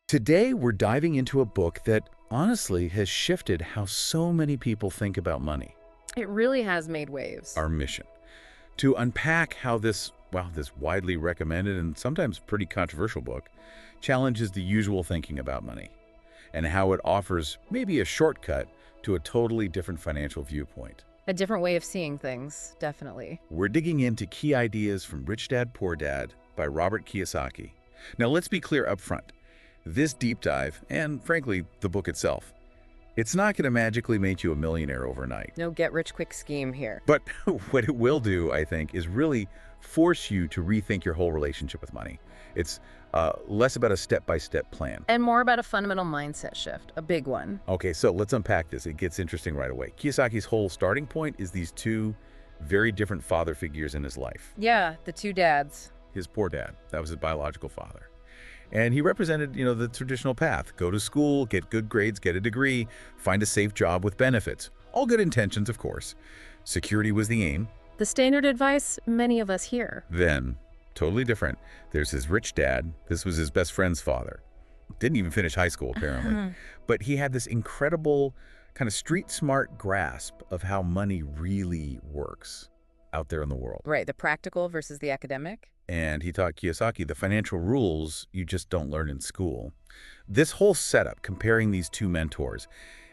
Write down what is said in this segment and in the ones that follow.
Today, we're diving into a book that honestly has shifted how so many people think about money. It really has made waves. Our mission to unpack how this widely recommended and sometimes pretty controversial book challenges the usual thinking about money and how it offers maybe a shortcut to a totally different financial viewpoint. A different way of seeing things, definitely. We're digging into key ideas from Rich Dad, Poor Dad by Robert Kiyosaki. Now, let's be clear up front. This deep dive, and frankly, the book itself, it's not going to magically make you a millionaire overnight. No get-rich-quick scheme here. But what it will do, I think, is really force you to rethink your whole relationship with money. It's less about a step-by-step plan. And more about a fundamental mindset shift, a big one. Okay, so let's unpack this. It gets interesting right away. Kiyosaki's whole starting point is these two very different father figures in his life. Yeah, the two dads. His poor dad, that was his biological father. And he represented, the traditional path. Go to school, get good grades, get a degree, find a safe job with benefits. All good intentions, of course. Security was the aim. The standard advice many of us hear. Then, totally different, there's his rich dad. This was his best friend's father. Didn't even finish high school, apparently. But he had this incredible kind of street-smart grasp of how money really works out there in the world. Right, the practical versus the academic. And he taught Kiyosaki the financial rules you just don't learn in school. This whole setup, comparing these two mentors,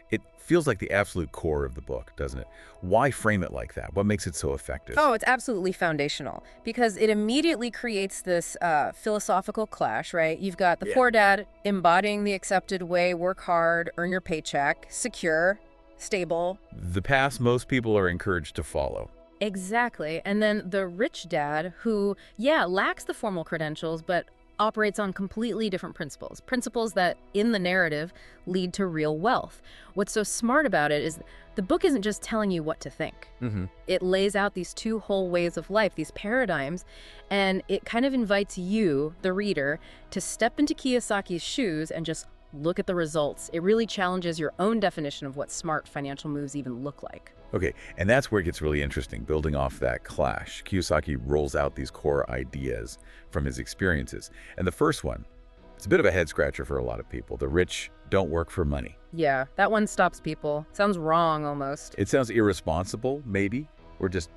it feels like the absolute core of the book, doesn't it? Why frame it like that? What makes it so effective? Oh, it's absolutely foundational because it immediately creates this philosophical clash, right? You've got the poor dad embodying the accepted way, work hard, earn your paycheck, secure, stable. The path most people are encouraged to follow. Exactly. And then the rich dad who, lacks the formal credentials, but operates on completely different principles. Principles that, in the narrative, lead to real wealth. What's so smart about it is the book isn't just telling you what to think. It lays out these two whole ways of life, these paradigms, and it kind of invites you, the reader, to step into Kiyosaki's shoes and just look at the results. It really challenges your own definition of what smart financial moves even look like. Okay, and that's where it gets really interesting, building off that clash. Kiyosaki rolls out these core ideas from his experiences. And the first one, it's a bit of a head-scratcher for a lot of people. The rich don't work for money. Yeah, that one stops people. Sounds wrong, almost. It sounds irresponsible, maybe, or just,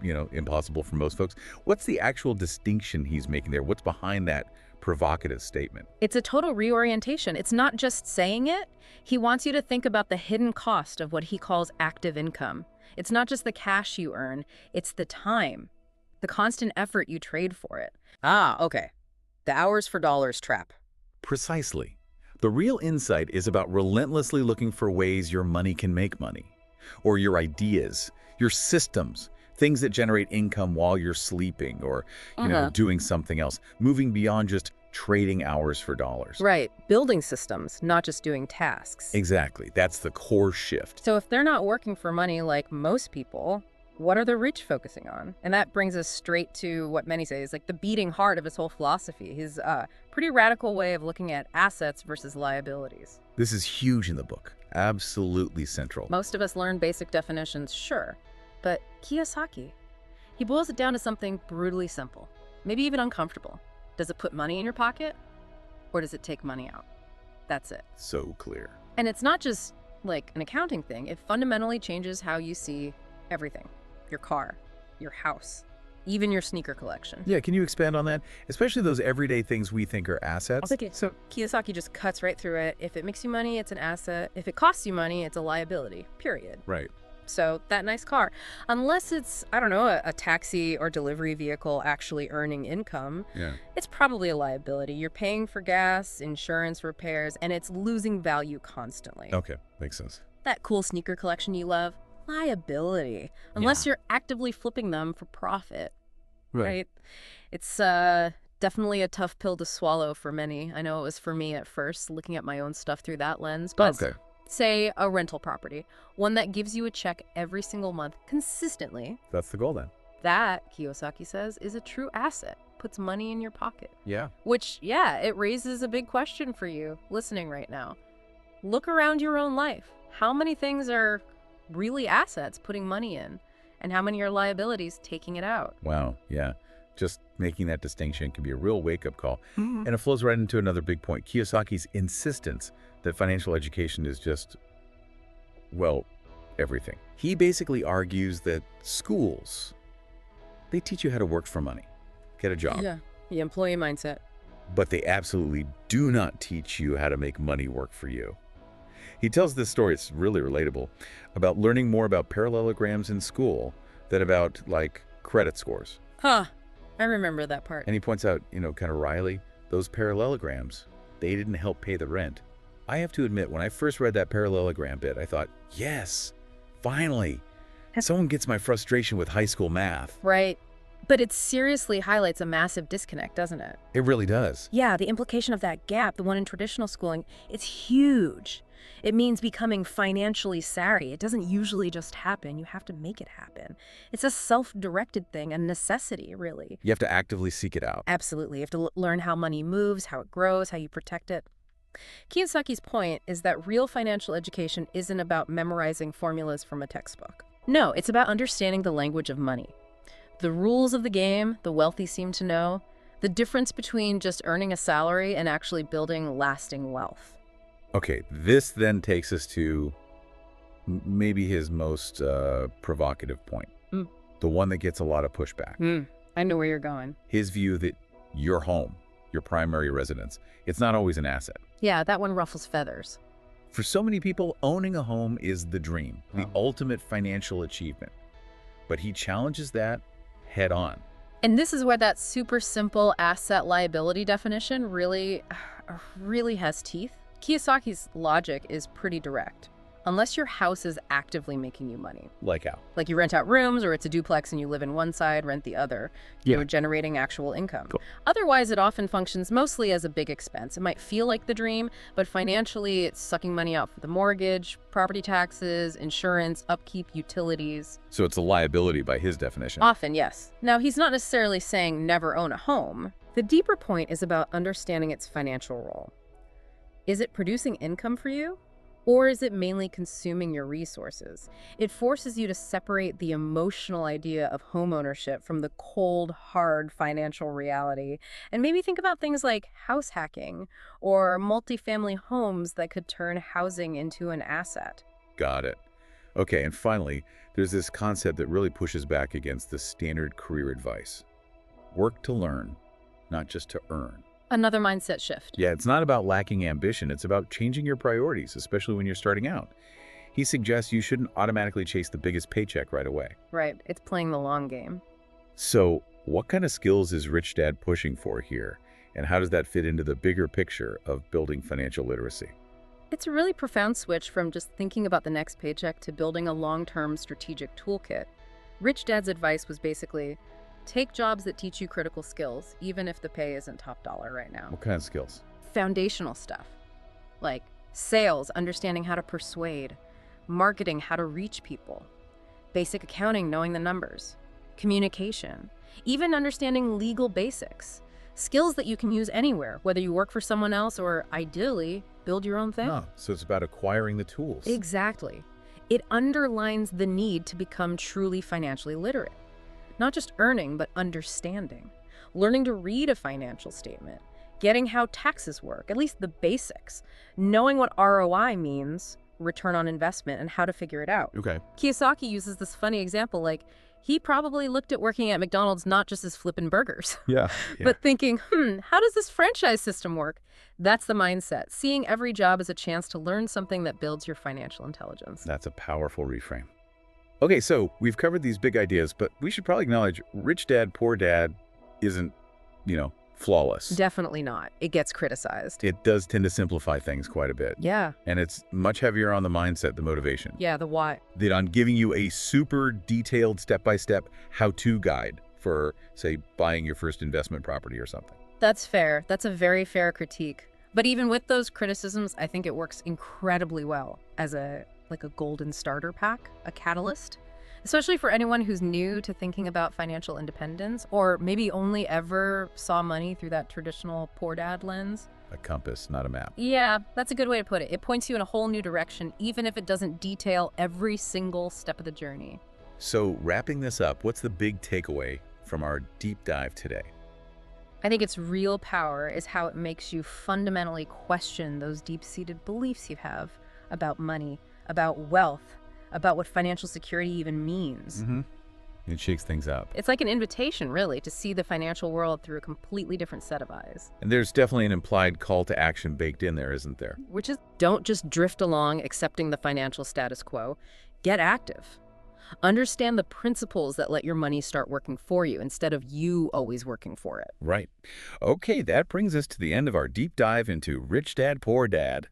impossible for most folks. What's the actual distinction he's making there? What's behind that provocative statement? It's a total reorientation. It's not just saying it. He wants you to think about the hidden cost of what he calls active income. It's not just the cash you earn, it's the time, the constant effort you trade for it. Ah, okay. The hours for dollars trap. Precisely. The real insight is about relentlessly looking for ways your money can make money, or your ideas, your systems, things that generate income while you're sleeping or, doing something else, moving beyond just trading hours for dollars. Right. Building systems, not just doing tasks. Exactly. That's the core shift. So if they're not working for money like most people, what are the rich focusing on? And that brings us straight to what many say is like the beating heart of his whole philosophy, his pretty radical way of looking at assets versus liabilities. This is huge in the book. Absolutely central. Most of us learn basic definitions, sure. But Kiyosaki, he boils it down to something brutally simple, maybe even uncomfortable. Does it put money in your pocket, or does it take money out? That's it. So clear. And it's not just like an accounting thing. It fundamentally changes how you see everything. Your car, your house, even your sneaker collection. Yeah, can you expand on that? Especially those everyday things we think are assets. So Kiyosaki just cuts right through it. If it makes you money, it's an asset. If it costs you money, it's a liability, period. Right. So that nice car, unless it's, I don't know, a taxi or delivery vehicle actually earning income, it's probably a liability. You're paying for gas, insurance, repairs, and it's losing value constantly. Okay, makes sense. That cool sneaker collection you love, liability, unless you're actively flipping them for profit, right? It's definitely a tough pill to swallow for many. I know it was for me at first, looking at my own stuff through that lens. But say a rental property, one that gives you a check every single month consistently. That's the goal then. That, Kiyosaki says, is a true asset. Puts money in your pocket. Yeah. Which, it raises a big question for you listening right now. Look around your own life. How many things are really assets putting money in? And how many are liabilities taking it out? Wow, yeah. Just making that distinction can be a real wake-up call. And it flows right into another big point, Kiyosaki's insistence that financial education is just, well, everything. He basically argues that schools, they teach you how to work for money, get a job. Yeah, the employee mindset. But they absolutely do not teach you how to make money work for you. He tells this story, it's really relatable, about learning more about parallelograms in school than about, like, credit scores. Huh. I remember that part. And he points out, kind of wryly, those parallelograms, they didn't help pay the rent. I have to admit, when I first read that parallelogram bit, I thought, yes, finally, someone gets my frustration with high school math. Right. But it seriously highlights a massive disconnect, doesn't it? It really does. Yeah, the implication of that gap, the one in traditional schooling, it's huge. It means becoming financially savvy. It doesn't usually just happen. You have to make it happen. It's a self-directed thing, a necessity, really. You have to actively seek it out. Absolutely. You have to learn how money moves, how it grows, how you protect it. Kiyosaki's point is that real financial education isn't about memorizing formulas from a textbook. No, it's about understanding the language of money. The rules of the game, the wealthy seem to know, the difference between just earning a salary and actually building lasting wealth. Okay, this then takes us to maybe his most provocative point, the one that gets a lot of pushback. I know where you're going. His view that your home, your primary residence, it's not always an asset. Yeah, that one ruffles feathers. For so many people, owning a home is the dream, the ultimate financial achievement. But he challenges that head on. And this is where that super simple asset liability definition really has teeth. Kiyosaki's logic is pretty direct. Unless your house is actively making you money. Like how? Like you rent out rooms, or it's a duplex and you live in one side, rent the other. You're generating actual income. Cool. Otherwise, it often functions mostly as a big expense. It might feel like the dream, but financially, it's sucking money out for the mortgage, property taxes, insurance, upkeep, utilities. So it's a liability by his definition. Often, yes. Now, he's not necessarily saying never own a home. The deeper point is about understanding its financial role. Is it producing income for you? Or is it mainly consuming your resources? It forces you to separate the emotional idea of homeownership from the cold, hard financial reality, and maybe think about things like house hacking or multifamily homes that could turn housing into an asset. Got it. Okay, and finally, there's this concept that really pushes back against the standard career advice. Work to learn, not just to earn. Another mindset shift. Yeah, it's not about lacking ambition. It's about changing your priorities, especially when you're starting out. He suggests you shouldn't automatically chase the biggest paycheck right away. Right. It's playing the long game. So what kind of skills is Rich Dad pushing for here? And how does that fit into the bigger picture of building financial literacy? It's a really profound switch from just thinking about the next paycheck to building a long-term strategic toolkit. Rich Dad's advice was basically, take jobs that teach you critical skills, even if the pay isn't top dollar right now. What kind of skills? Foundational stuff, like sales, understanding how to persuade, marketing, how to reach people, basic accounting, knowing the numbers, communication, even understanding legal basics, skills that you can use anywhere, whether you work for someone else or, ideally, build your own thing. Oh, so it's about acquiring the tools. Exactly. It underlines the need to become truly financially literate. Not just earning, but understanding. Learning to read a financial statement. Getting how taxes work, at least the basics. Knowing what ROI means, return on investment, and how to figure it out. Okay. Kiyosaki uses this funny example, like, he probably looked at working at McDonald's not just as flipping burgers, Yeah. but thinking, how does this franchise system work? That's the mindset. Seeing every job as a chance to learn something that builds your financial intelligence. That's a powerful reframe. Okay, so we've covered these big ideas, but we should probably acknowledge Rich Dad, Poor Dad isn't, flawless. Definitely not. It gets criticized. It does tend to simplify things quite a bit. Yeah. And it's much heavier on the mindset, the motivation. Yeah, the why. Than on giving you a super detailed step-by-step how-to guide for, say, buying your first investment property or something. That's fair. That's a very fair critique. But even with those criticisms, I think it works incredibly well as a golden starter pack, a catalyst, especially for anyone who's new to thinking about financial independence or maybe only ever saw money through that traditional poor dad lens. A compass, not a map. Yeah, that's a good way to put it. It points you in a whole new direction, even if it doesn't detail every single step of the journey. So wrapping this up, what's the big takeaway from our deep dive today? I think its real power is how it makes you fundamentally question those deep-seated beliefs you have about money, about wealth, about what financial security even means. It shakes things up. It's like an invitation, really, to see the financial world through a completely different set of eyes. And there's definitely an implied call to action baked in there, isn't there? Which is, don't just drift along accepting the financial status quo. Get active. Understand the principles that let your money start working for you instead of you always working for it. Right. Okay, that brings us to the end of our deep dive into Rich Dad, Poor Dad.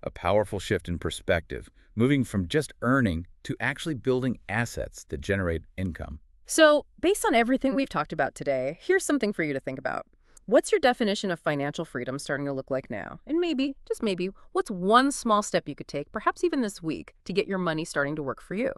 A powerful shift in perspective, moving from just earning to actually building assets that generate income. So, based on everything we've talked about today, here's something for you to think about. What's your definition of financial freedom starting to look like now? And maybe, just maybe, what's one small step you could take, perhaps even this week, to get your money starting to work for you?